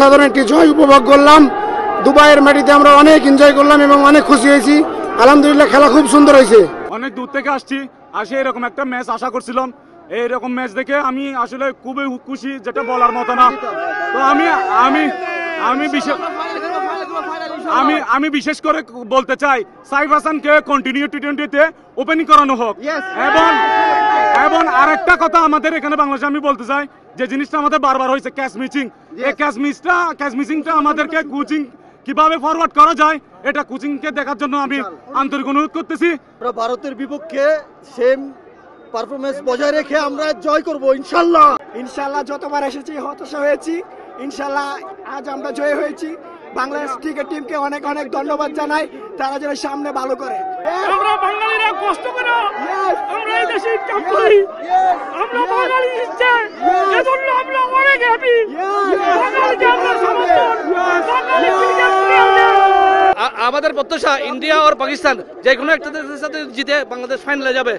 অসাধারণ একটি জয় উপভোগ করলাম। দুবাইয়ের মাটিতে আমরা অনেক এনজয় করলাম এবং অনেক খুশি হয়েছি। আলহামদুলিল্লাহ, খেলা খুব সুন্দর হয়েছে। অনেক দূর থেকে আসছি, আসে এরকম একটা ম্যাচ আশা করছিলাম। এইরকম ম্যাচ দেখে আমি আসলে খুবই খুশি, যেটা বলার মতো না। তো আমি বিশেষ করে বলতে চাই, সাইফ হাসানকে কন্টিনিউ টি20তে ওপেনিং করানো হোক। এবং আরেকটা কথা আমাদের এখানে বাংলাদেশে আমি বলতে চাই, যে জিনিসটা আমাদের বারবার হয়েছে, ক্যাচ মিচিং। এই ক্যাচ মিচিংটা আমাদেরকে কোচিং কিভাবে ফরওয়ার্ড করা যায়, এটা কোচিংকে দেখার জন্য আমি আন্তরিক অনুরোধ করতেছি। ভারতের বিপক্ষে সেম পারফরমেন্স বজায় রেখে আমরা জয় করব ইনশাল্লাহ। ইনশাল্লাহ যতবার এসেছি হতাশা হয়েছি, ইনশাল্লাহ আজ আমরা জয় হয়েছি। বাংলাদেশ ক্রিকেট টিমকে অনেক অনেক ধন্যবাদ জানাই, তারা যেন সামনে ভালো করে। আমরা বাঙালিরা কষ্ট করে আমরা এই দেশে কাম করি, আমরা বাঙালি ইচ্ছে, এজন্য আমরা অনেক হ্যাপি। বাঙালিকে আমরা সমর্থন, বাঙালি ক্রিকেট প্লেয়ারদের। আমাদের প্রত্যাশা ইন্ডিয়া আর পাকিস্তান যে কোনো একটা দেশের সাথে জিতে বাংলাদেশ ফাইনালে যাবে।